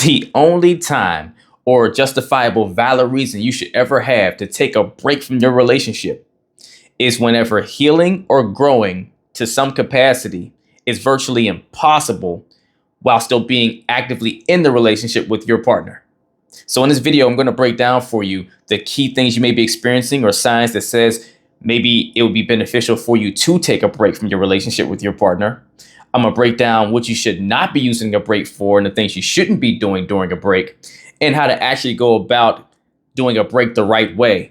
The only time or justifiable valid reason you should ever have to take a break from your relationship is whenever healing or growing to some capacity is virtually impossible while still being actively in the relationship with your partner. So in this video, I'm going to break down for you the key things you may be experiencing or signs that says maybe it would be beneficial for you to take a break from your relationship with your partner. I'm going to break down what you should not be using a break for and the things you shouldn't be doing during a break, and how to actually go about doing a break the right way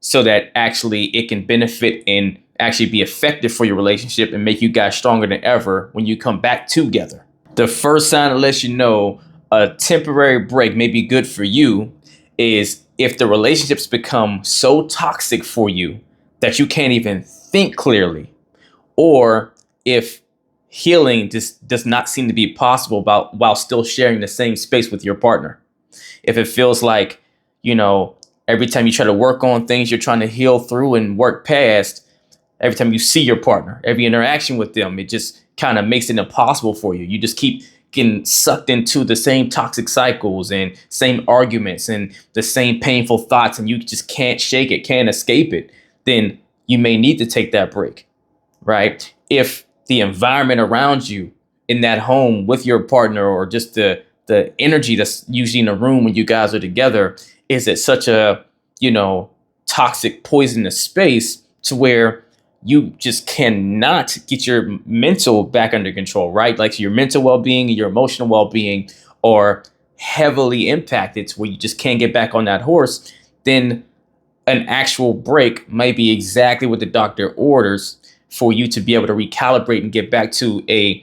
so that actually it can benefit and actually be effective for your relationship and make you guys stronger than ever when you come back together. The first sign that lets you know a temporary break may be good for you is if the relationships become so toxic for you that you can't even think clearly, or if healing just does not seem to be possible while still sharing the same space with your partner. If it feels like, every time you try to work on things you're trying to heal through and work past, every time you see your partner, every interaction with them, it just kind of makes it impossible for you. You just keep getting sucked into the same toxic cycles and same arguments and the same painful thoughts, and you just can't shake it, can't escape it. Then you may need to take that break, right? If the environment around you in that home with your partner, or just the energy that's usually in a room when you guys are together, is at such a, toxic, poisonous space to where you just cannot get your mental back under control, right? Like your mental well-being and your emotional well-being are heavily impacted to where you just can't get back on that horse, then an actual break might be exactly what the doctor orders for you to be able to recalibrate and get back to a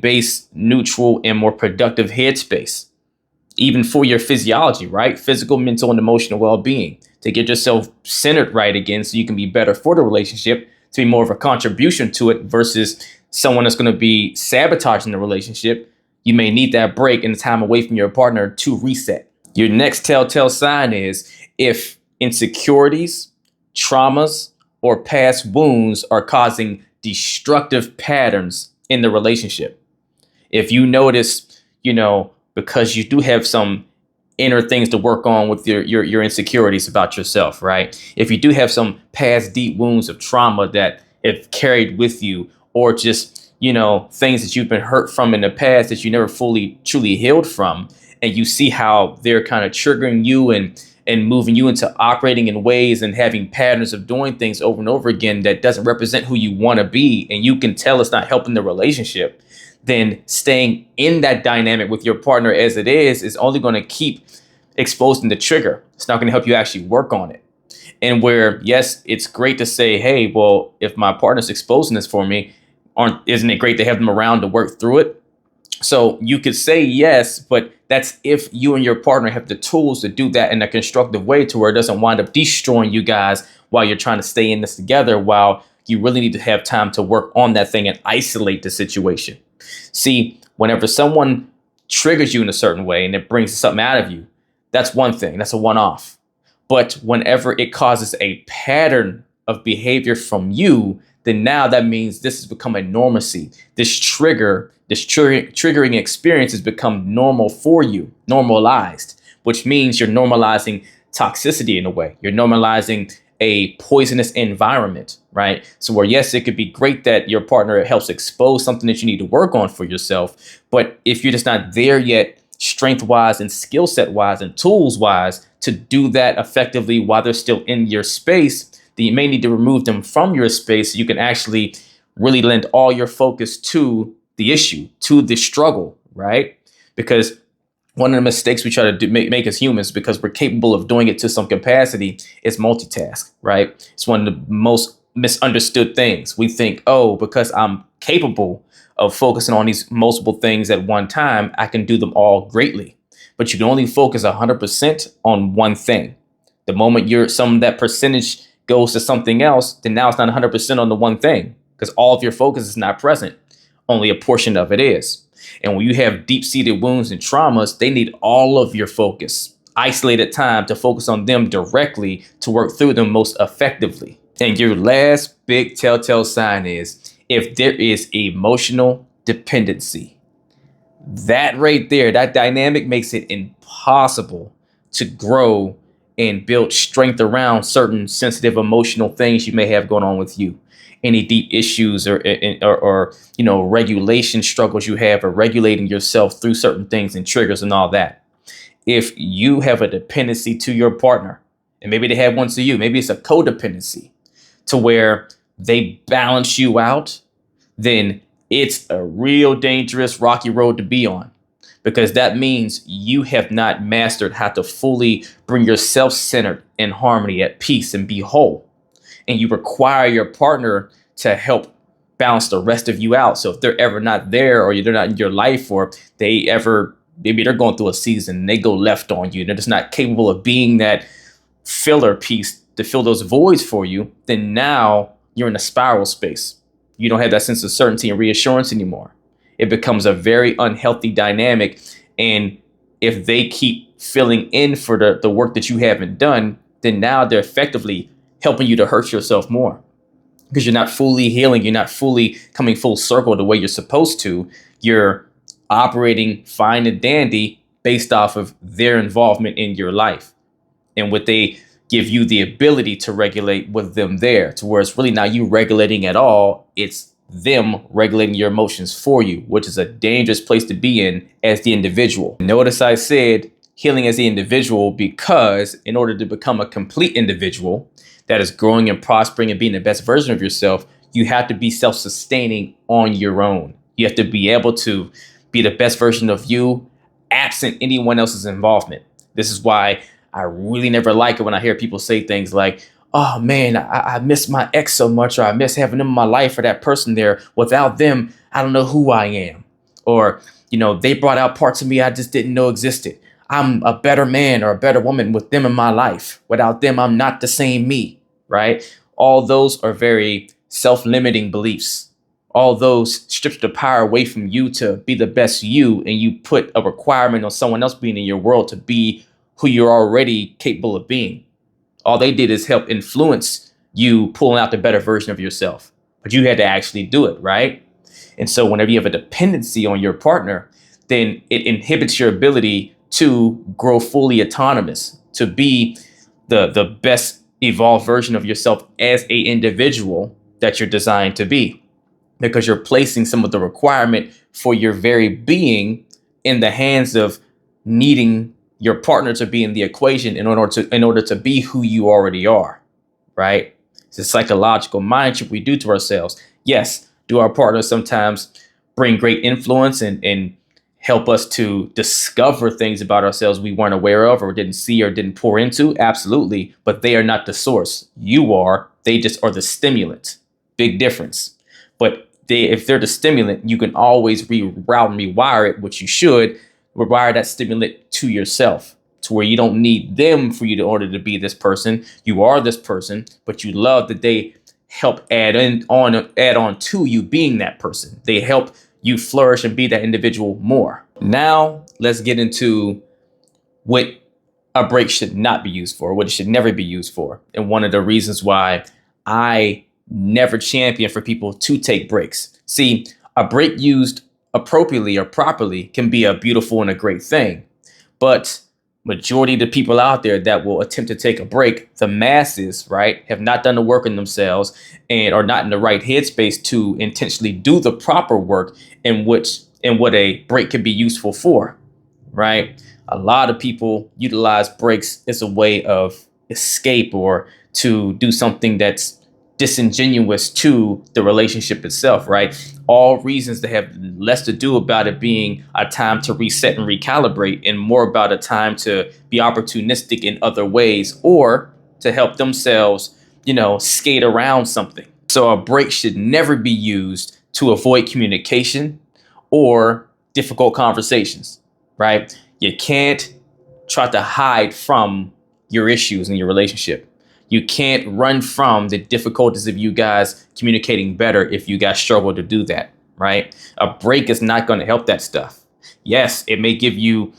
base, neutral, and more productive headspace, even for your physiology, right? Physical, mental, and emotional well-being, to get yourself centered right again so you can be better for the relationship, to be more of a contribution to it versus someone that's going to be sabotaging the relationship. You may need that break and time away from your partner to reset. Your next telltale sign is if insecurities, traumas, or past wounds are causing destructive patterns in the relationship. If you notice, because you do have some inner things to work on with your insecurities about yourself, right? If you do have some past deep wounds of trauma that have carried with you, or just, things that you've been hurt from in the past that you never fully, truly healed from, and you see how they're kind of triggering you and moving you into operating in ways and having patterns of doing things over and over again that doesn't represent who you want to be, and you can tell it's not helping the relationship, then staying in that dynamic with your partner as it is only going to keep exposing the trigger. It's not going to help you actually work on it. And where, yes, it's great to say, hey, well, if my partner's exposing this for me, isn't it great to have them around to work through it? So you could say yes, but that's if you and your partner have the tools to do that in a constructive way, to where it doesn't wind up destroying you guys while you're trying to stay in this together, while you really need to have time to work on that thing and isolate the situation. See, whenever someone triggers you in a certain way and it brings something out of you, that's one thing, that's a one-off. But whenever it causes a pattern of behavior from you, then now that means this has become a normacy. This triggering experience has become normal for you, normalized, which means you're normalizing toxicity in a way. You're normalizing a poisonous environment, right? So where, yes, it could be great that your partner helps expose something that you need to work on for yourself. But if you're just not there yet, strength-wise and skill set-wise and tools-wise, to do that effectively while they're still in your space, then you may need to remove them from your space so you can actually really lend all your focus to the issue, to the struggle, right? Because one of the mistakes we try to make as humans, because we're capable of doing it to some capacity, is multitask, right? It's one of the most misunderstood things. We think, oh, because I'm capable of focusing on these multiple things at one time, I can do them all greatly. But you can only focus 100% on one thing. The moment that percentage goes to something else, then now it's not 100% on the one thing, because all of your focus is not present. Only a portion of it is. And when you have deep-seated wounds and traumas, they need all of your focus, isolated time to focus on them directly to work through them most effectively. And your last big telltale sign is if there is emotional dependency. That right there, that dynamic makes it impossible to grow and build strength around certain sensitive emotional things you may have going on with you. Any deep issues or regulation struggles you have, or regulating yourself through certain things and triggers and all that. If you have a dependency to your partner, and maybe they have one to you, maybe it's a codependency to where they balance you out, then it's a real dangerous, rocky road to be on, because that means you have not mastered how to fully bring yourself centered in harmony, at peace, and be whole. And you require your partner to help balance the rest of you out. So if they're ever not there, or they're not in your life, or maybe they're going through a season and they go left on you, they're just not capable of being that filler piece to fill those voids for you, then now you're in a spiral space. You don't have that sense of certainty and reassurance anymore. It becomes a very unhealthy dynamic. And if they keep filling in for the work that you haven't done, then now they're effectively helping you to hurt yourself more, because you're not fully healing. You're not fully coming full circle the way you're supposed to. You're operating fine and dandy based off of their involvement in your life, and what they give you the ability to regulate with them there, to where it's really not you regulating at all. It's them regulating your emotions for you, which is a dangerous place to be in as the individual. Notice I said healing as the individual, because in order to become a complete individual that is growing and prospering and being the best version of yourself, you have to be self-sustaining on your own. You have to be able to be the best version of you absent anyone else's involvement. This is why I really never like it when I hear people say things like, oh man, I miss my ex so much, or I miss having them in my life, or that person there. Without them, I don't know who I am. Or, they brought out parts of me I just didn't know existed. I'm a better man or a better woman with them in my life. Without them, I'm not the same me, right? All those are very self-limiting beliefs. All those strips the power away from you to be the best you, and you put a requirement on someone else being in your world to be who you're already capable of being. All they did is help influence you pulling out the better version of yourself, but you had to actually do it, right? And so whenever you have a dependency on your partner, then it inhibits your ability to grow fully autonomous, to be the best evolved version of yourself as a individual that you're designed to be, because you're placing some of the requirement for your very being in the hands of needing your partner to be in the equation in order to be who you already are, right? It's a psychological mind trick we do to ourselves. Yes, do our partners sometimes bring great influence and help us to discover things about ourselves we weren't aware of, or didn't see, or didn't pour into? Absolutely. But they are not the source. You are. They just are the stimulant. Big difference. But if they're the stimulant, you can always reroute and rewire it, which you should. Rewire that stimulant to yourself, to where you don't need them for you in order to be this person. You are this person, but you love that they help add on to you being that person. They help you flourish and be that individual more. Now let's get into what a break should not be used for, what it should never be used for. And one of the reasons why I never champion for people to take breaks. See, a break used appropriately or properly can be a beautiful and a great thing. But majority of the people out there that will attempt to take a break, the masses, right, have not done the work on themselves and are not in the right headspace to intentionally do the proper work in what a break can be useful for, right? A lot of people utilize breaks as a way of escape, or to do something that's disingenuous to the relationship itself, right? All reasons that have less to do about it being a time to reset and recalibrate, and more about a time to be opportunistic in other ways, or to help themselves, skate around something. So a break should never be used to avoid communication or difficult conversations, right? You can't try to hide from your issues in your relationship. You can't run from the difficulties of you guys communicating better if you guys struggle to do that, right? A break is not going to help that stuff. Yes, it may give you,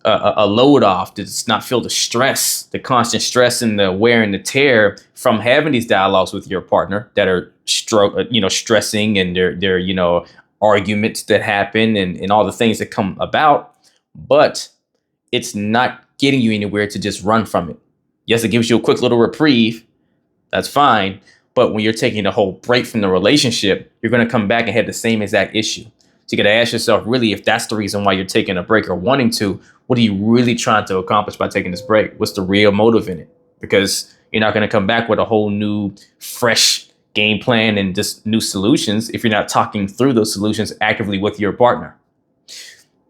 a load off to just not feel the stress, the constant stress and the wear and the tear from having these dialogues with your partner that are stressing, and they're arguments that happen and all the things that come about, but it's not getting you anywhere to just run from it. Yes, it gives you a quick little reprieve. That's fine. But when you're taking a whole break from the relationship, you're going to come back and have the same exact issue. So you got to ask yourself, really, if that's the reason why you're taking a break or wanting to, what are you really trying to accomplish by taking this break? What's the real motive in it? Because you're not going to come back with a whole new, fresh game plan and just new solutions if you're not talking through those solutions actively with your partner.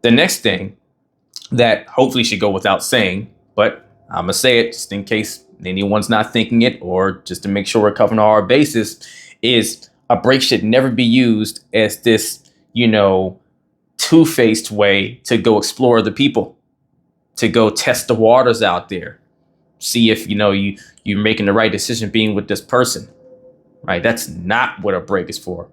The next thing that hopefully should go without saying, but I'm going to say it just in case anyone's not thinking it or just to make sure we're covering all our bases, is a break should never be used as this, two-faced way to go explore the people, to go test the waters out there, see if, you're making the right decision being with this person, right? That's not what a break is for,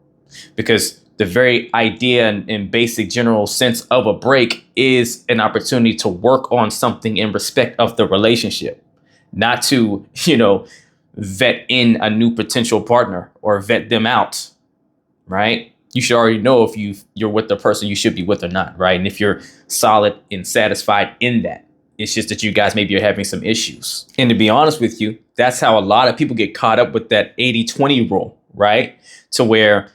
because the very idea and basic general sense of a break is an opportunity to work on something in respect of the relationship, not to, vet in a new potential partner or vet them out, right? You should already know if you're with the person you should be with or not, right? And if you're solid and satisfied in that. It's just that you guys maybe are having some issues. And to be honest with you, that's how a lot of people get caught up with that 80-20 rule, right? To where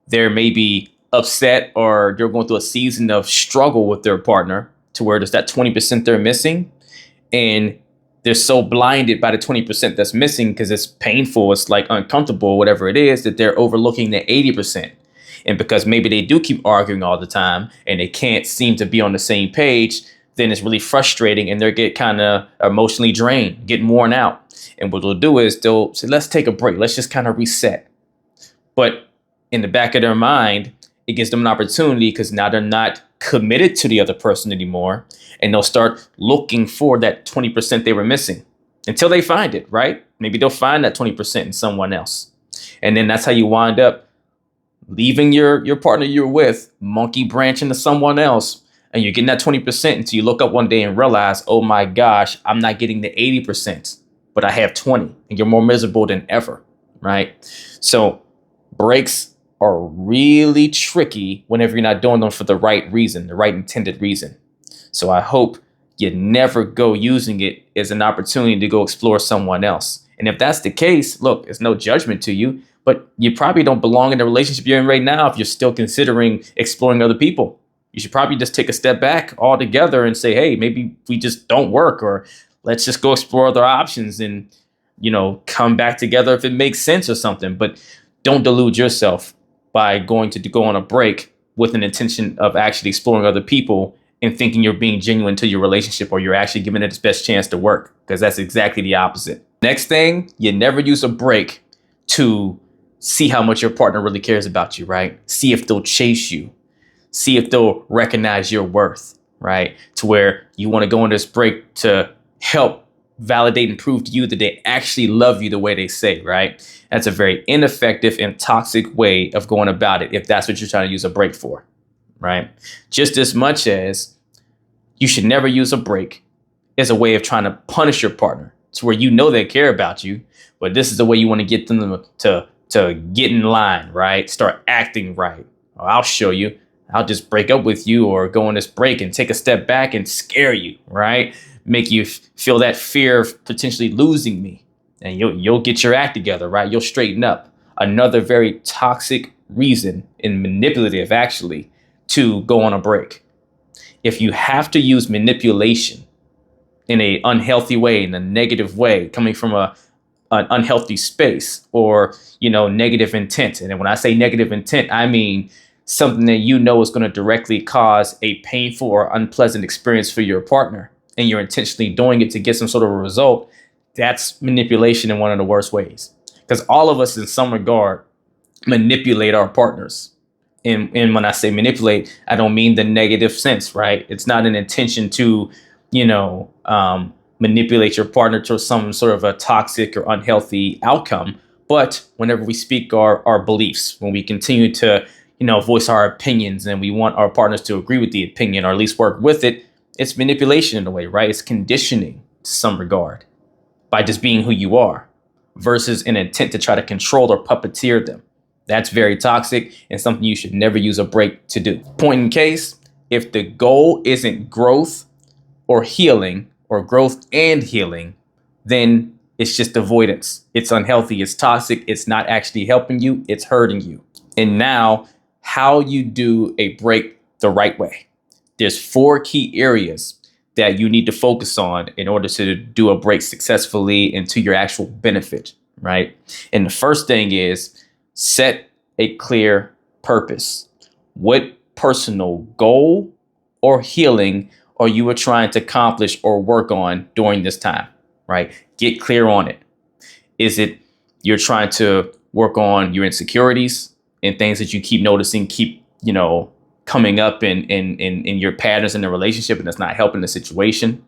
they're maybe upset or they're going through a season of struggle with their partner to where there's that 20% they're missing. And they're so blinded by the 20% that's missing because it's painful, it's like uncomfortable, whatever it is, that they're overlooking the 80%. And because maybe they do keep arguing all the time and they can't seem to be on the same page, then it's really frustrating and they get kind of emotionally drained, get worn out. And what they'll do is they'll say, let's take a break. Let's just kind of reset. But in the back of their mind, it gives them an opportunity because now they're not committed to the other person anymore. And they'll start looking for that 20% they were missing until they find it, right? Maybe they'll find that 20% in someone else. And then that's how you wind up leaving your partner you're with, monkey branching to someone else, and you're getting that 20% until you look up one day and realize, oh my gosh, I'm not getting the 80%, but I have 20, and you're more miserable than ever, right? So breaks are really tricky whenever you're not doing them for the right reason, the right intended reason. So I hope you never go using it as an opportunity to go explore someone else. And if that's the case, look, it's no judgment to you, but you probably don't belong in the relationship you're in right now if you're still considering exploring other people. You should probably just take a step back altogether and say, hey, maybe we just don't work, or let's just go explore other options and, come back together if it makes sense or something. But don't delude yourself by going to go on a break with an intention of actually exploring other people and thinking you're being genuine to your relationship or you're actually giving it its best chance to work, because that's exactly the opposite. Next thing, you never use a break to see how much your partner really cares about you, right? See if they'll chase you. See if they'll recognize your worth, right? To where you want to go on this break to help validate and prove to you that they actually love you the way they say, right? That's a very ineffective and toxic way of going about it if that's what you're trying to use a break for, right? Just as much as you should never use a break as a way of trying to punish your partner to where they care about you, but this is the way you want to get them to get in line, right? Start acting right. Or I'll show you. I'll just break up with you or go on this break and take a step back and scare you, right? Make you feel that fear of potentially losing me. And you'll get your act together, right? You'll straighten up. Another very toxic reason and manipulative, actually, to go on a break. If you have to use manipulation in an unhealthy way, in a negative way, coming from an unhealthy space or, negative intent. And then when I say negative intent, I mean something that is going to directly cause a painful or unpleasant experience for your partner, and you're intentionally doing it to get some sort of a result. That's manipulation in one of the worst ways, because all of us in some regard manipulate our partners. And when I say manipulate, I don't mean the negative sense, right? It's not an intention to, manipulate your partner to some sort of a toxic or unhealthy outcome. But whenever we speak our beliefs, when we continue to, voice our opinions and we want our partners to agree with the opinion or at least work with it, it's manipulation in a way, right? It's conditioning to some regard by just being who you are versus an intent to try to control or puppeteer them. That's very toxic and something you should never use a break to do. Point in case, if the goal isn't growth or healing, or growth and healing, then it's just avoidance. It's unhealthy, it's toxic, it's not actually helping you, it's hurting you. And now, how you do a break the right way. There's 4 key areas that you need to focus on in order to do a break successfully and to your actual benefit, right? And the first thing is set a clear purpose. What personal goal or healing are you trying to accomplish or work on during this time, right? Get clear on it. Is it you're trying to work on your insecurities and things that you keep noticing, keep, coming up in your patterns in the relationship and it's not helping the situation?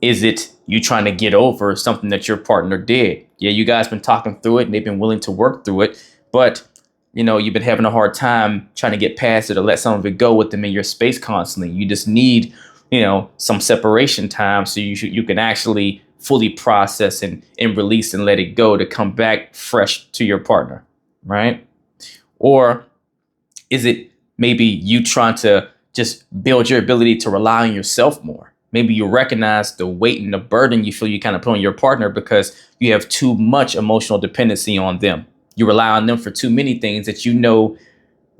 Is it you trying to get over something that your partner did? Yeah, you guys been talking through it and they've been willing to work through it, but you've been having a hard time trying to get past it or let some of it go with them in your space constantly. You just need, some separation time so you can actually fully process and release and let it go to come back fresh to your partner, right? Or is it maybe you trying to just build your ability to rely on yourself more? Maybe you recognize the weight and the burden you feel you kind of put on your partner because you have too much emotional dependency on them. You rely on them for too many things that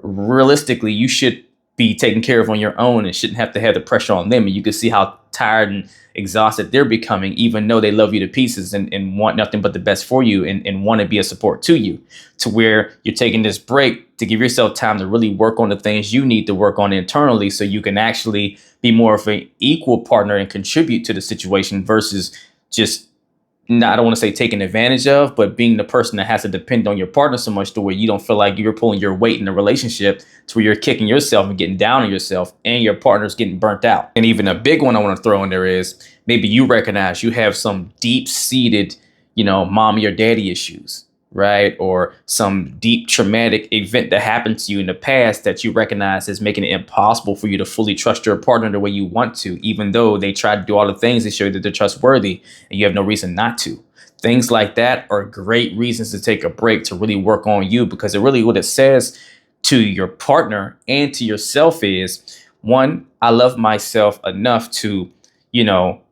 realistically you should be taken care of on your own and shouldn't have to have the pressure on them. And you can see how tired and exhausted they're becoming, even though they love you to pieces and want nothing but the best for you and want to be a support to you, to where you're taking this break to give yourself time to really work on the things you need to work on internally so you can actually be more of an equal partner and contribute to the situation versus just, I don't want to say taking advantage of, but being the person that has to depend on your partner so much to where you don't feel like you're pulling your weight in the relationship, to where you're kicking yourself and getting down on yourself and your partner's getting burnt out. And even a big one I want to throw in there is maybe you recognize you have some deep seated, mommy or daddy issues, right? Or some deep traumatic event that happened to you in the past that you recognize is making it impossible for you to fully trust your partner the way you want to, even though they try to do all the things to show you that they're trustworthy and you have no reason not to. Things like that are great reasons to take a break, to really work on you, because it really what it says to your partner and to yourself is, one, I love myself enough to,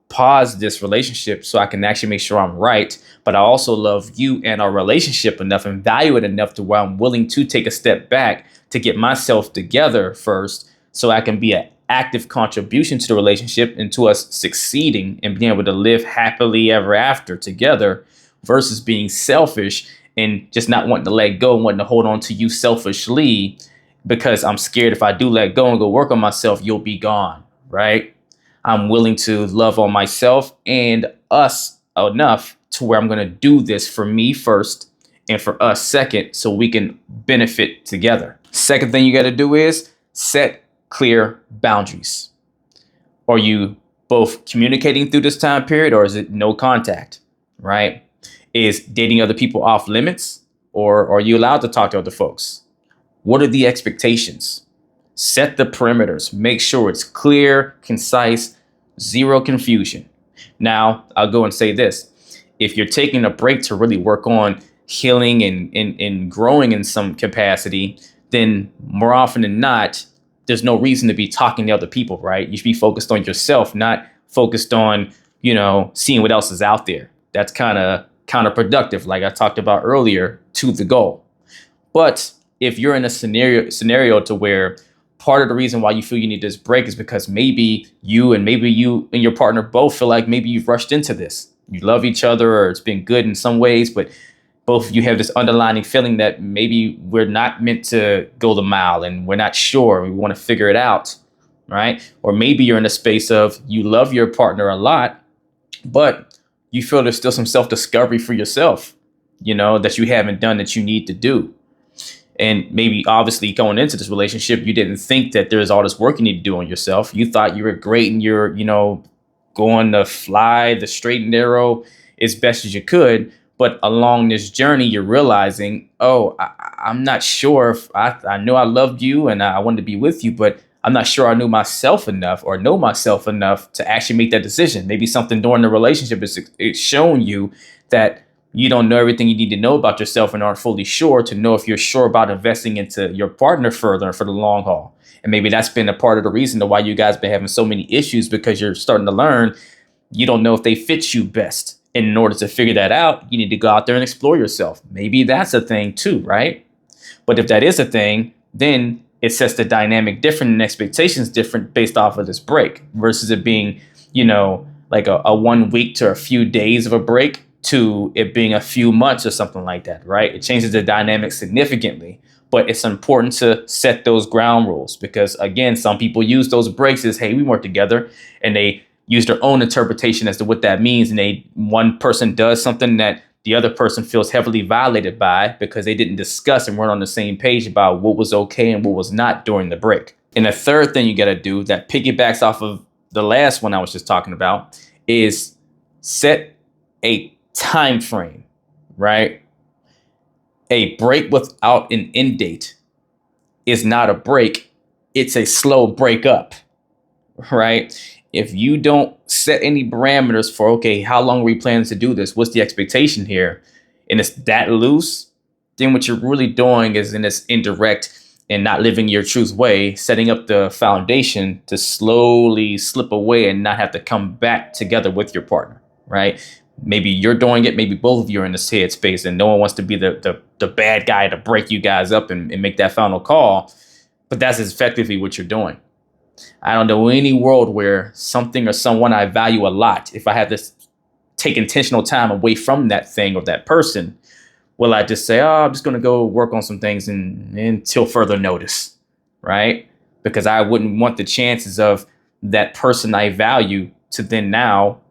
pause this relationship so I can actually make sure I'm right. But I also love you and our relationship enough and value it enough to where I'm willing to take a step back to get myself together first so I can be an active contribution to the relationship and to us succeeding and being able to live happily ever after together versus being selfish and just not wanting to let go and wanting to hold on to you selfishly because I'm scared if I do let go and go work on myself, you'll be gone, right? I'm willing to love on myself and us enough to where I'm going to do this for me first and for us second so we can benefit together. Second thing you got to do is set clear boundaries. Are you both communicating through this time period or is it no contact, right? Is dating other people off limits or are you allowed to talk to other folks? What are the expectations? Set the perimeters. Make sure it's clear, concise, zero confusion. Now, I'll go and say this. If you're taking a break to really work on healing and growing in some capacity, then more often than not, there's no reason to be talking to other people, right? You should be focused on yourself, not focused on, seeing what else is out there. That's kind of counterproductive, like I talked about earlier, to the goal. But if you're in a scenario to where part of the reason why you feel you need this break is because maybe you and your partner both feel like maybe you've rushed into this. You love each other or it's been good in some ways, but both of you have this underlying feeling that maybe we're not meant to go the mile and we're not sure. We want to figure it out, right? Or maybe you're in a space of you love your partner a lot, but you feel there's still some self-discovery for yourself, that you haven't done that you need to do. And maybe obviously going into this relationship, you didn't think that there's all this work you need to do on yourself. You thought you were great and you're, going to fly the straight and narrow as best as you could. But along this journey, you're realizing, I'm not sure if I know I loved you and I wanted to be with you, but I'm not sure I knew myself enough or know myself enough to actually make that decision. Maybe something during the relationship is it's shown you that You don't know everything you need to know about yourself and aren't fully sure to know if you're sure about investing into your partner further for the long haul. And maybe that's been a part of the reason to why you guys been having so many issues, because you're starting to learn you don't know if they fit you best. And in order to figure that out, you need to go out there and explore yourself. Maybe that's a thing too, right? But if that is a thing, then it sets the dynamic different and expectations different based off of this break versus it being, like a 1 week to a few days of a break to it being a few months or something like that, right? It changes the dynamic significantly. But it's important to set those ground rules because, again, some people use those breaks as, hey, we weren't together, and they use their own interpretation as to what that means. And one person does something that the other person feels heavily violated by because they didn't discuss and weren't on the same page about what was okay and what was not during the break. And the third thing you got to do that piggybacks off of the last one I was just talking about is set a time frame, right? A break without an end date is not a break. It's a slow breakup, right? If you don't set any parameters for, okay, how long are we planning to do this? What's the expectation here? And it's that loose, then what you're really doing is in this indirect and not living your truth way, setting up the foundation to slowly slip away and not have to come back together with your partner, right? Maybe you're doing it. Maybe both of you are in this headspace and no one wants to be the bad guy to break you guys up and make that final call. But that's effectively what you're doing. I don't know any world where something or someone I value a lot, if I had to take intentional time away from that thing or that person, will I just say, oh, I'm just going to go work on some things until further notice, right? Because I wouldn't want the chances of that person I value to then now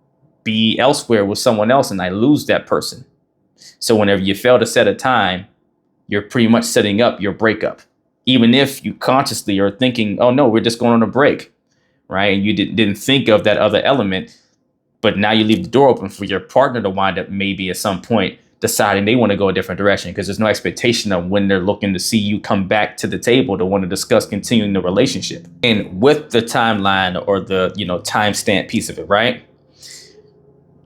be elsewhere with someone else and I lose that person. So whenever you fail to set a time, you're pretty much setting up your breakup. Even if you consciously are thinking, oh, no, we're just going on a break, right? And you didn't think of that other element, but now you leave the door open for your partner to wind up maybe at some point deciding they want to go a different direction because there's no expectation of when they're looking to see you come back to the table to want to discuss continuing the relationship. And with the timeline or the, timestamp piece of it, right?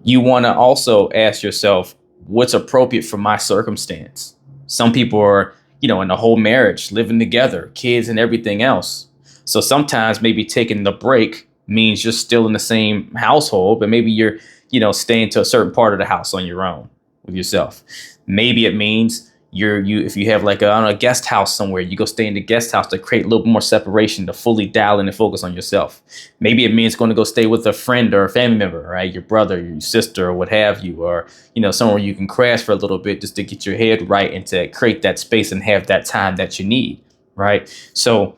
You want to also ask yourself, what's appropriate for my circumstance? Some people are, in the whole marriage, living together, kids and everything else. So sometimes maybe taking the break means you're still in the same household, but maybe you're, staying to a certain part of the house on your own with yourself. Maybe it means if you have like a guest house somewhere, you go stay in the guest house to create a little more separation, to fully dial in and focus on yourself. Maybe it means going to go stay with a friend or a family member, right? Your brother, your sister, or what have you, or, somewhere you can crash for a little bit just to get your head right and to create that space and have that time that you need, right? So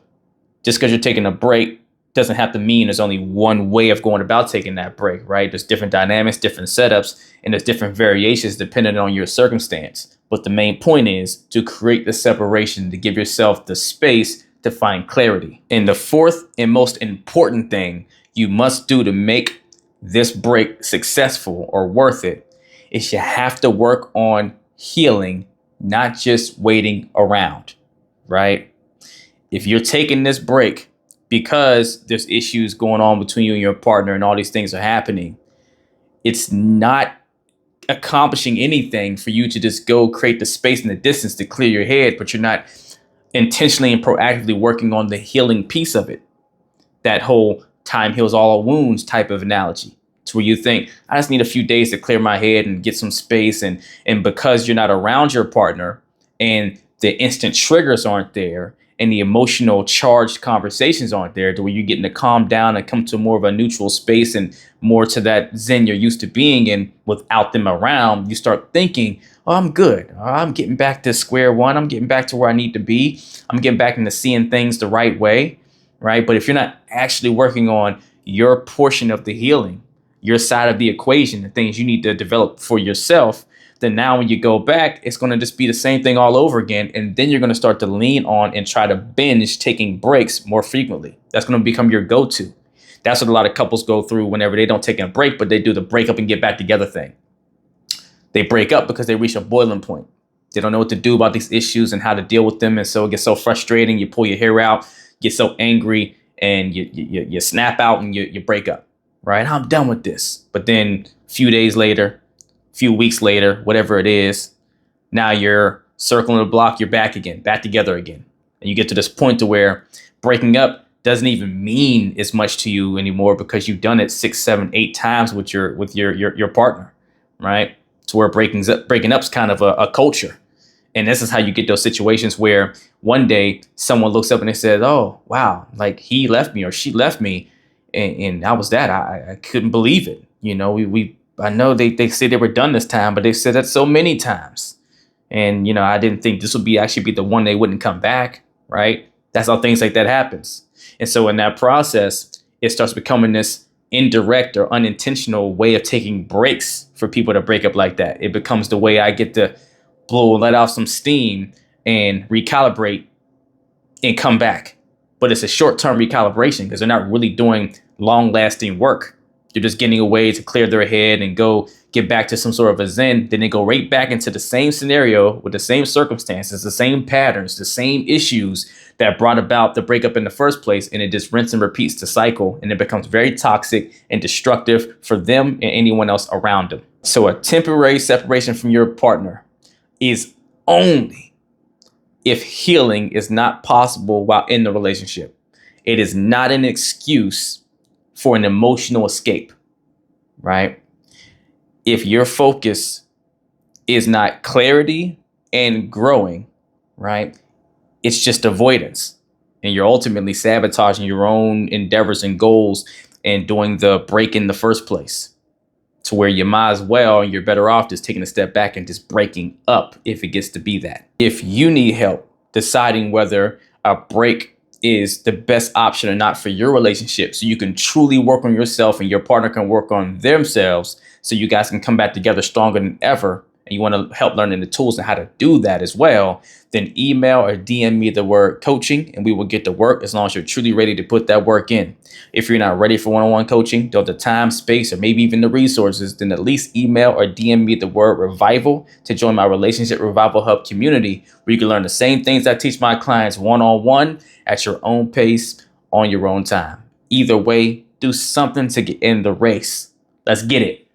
just because you're taking a break doesn't have to mean there's only one way of going about taking that break, right? There's different dynamics, different setups, and there's different variations depending on your circumstance. But the main point is to create the separation, to give yourself the space to find clarity. And the fourth and most important thing you must do to make this break successful or worth it is you have to work on healing, not just waiting around, right? If you're taking this break because there's issues going on between you and your partner and all these things are happening, it's not accomplishing anything for you to just go create the space and the distance to clear your head, but you're not intentionally and proactively working on the healing piece of it. That whole time heals all our wounds type of analogy. It's where you think, I just need a few days to clear my head and get some space. And because you're not around your partner and the instant triggers aren't there and the emotional charged conversations aren't there to where you're getting to calm down and come to more of a neutral space and more to that zen you're used to being in without them around, you start thinking, oh, I'm good. I'm getting back to square one. I'm getting back to where I need to be. I'm getting back into seeing things the right way, right? But if you're not actually working on your portion of the healing, your side of the equation, the things you need to develop for yourself, then now when you go back, it's going to just be the same thing all over again. And then you're going to start to lean on and try to binge taking breaks more frequently. That's going to become your go-to. That's what a lot of couples go through whenever they don't take a break, but they do the break up and get back together thing. They break up because they reach a boiling point. They don't know what to do about these issues and how to deal with them. And so it gets so frustrating. You pull your hair out, get so angry, and you snap out and you break up, right? I'm done with this. But then a few days later, few weeks later, whatever it is, now you're circling the block, you're back again, back together again. And you get to this point to where breaking up doesn't even mean as much to you anymore because you've done it 6, 7, 8 times with your partner, right? To where breaking up is kind of a culture. And this is how you get those situations where one day someone looks up and they says, oh, wow, like he left me or she left me. And I was that. I couldn't believe it. You know, I know they say they were done this time, but they said that so many times. And, you know, I didn't think this would actually be the one they wouldn't come back. Right. That's how things like that happens. And so in that process, it starts becoming this indirect or unintentional way of taking breaks for people to break up like that. It becomes the way I get to let off some steam and recalibrate and come back. But it's a short-term recalibration because they're not really doing long-lasting work. They're just getting a way to clear their head and go get back to some sort of a zen. Then they go right back into the same scenario with the same circumstances, the same patterns, the same issues that brought about the breakup in the first place. And it just rinse and repeats the cycle. And it becomes very toxic and destructive for them and anyone else around them. So a temporary separation from your partner is only if healing is not possible while in the relationship. It is not an excuse for an emotional escape, right? If your focus is not clarity and growing, right? It's just avoidance. And you're ultimately sabotaging your own endeavors and goals and doing the break in the first place. To where you might as well, and you're better off just taking a step back and just breaking up if it gets to be that. If you need help deciding whether a break is the best option or not for your relationship, so you can truly work on yourself and your partner can work on themselves so you guys can come back together stronger than ever, and you want to help learning the tools and how to do that as well, then email or DM me the word coaching and we will get to work as long as you're truly ready to put that work in. If you're not ready for one-on-one coaching, don't have the time, space, or maybe even the resources, then at least email or DM me the word revival to join my Relationship Revival Hub community where you can learn the same things I teach my clients one-on-one at your own pace on your own time. Either way, do something to get in the race. Let's get it.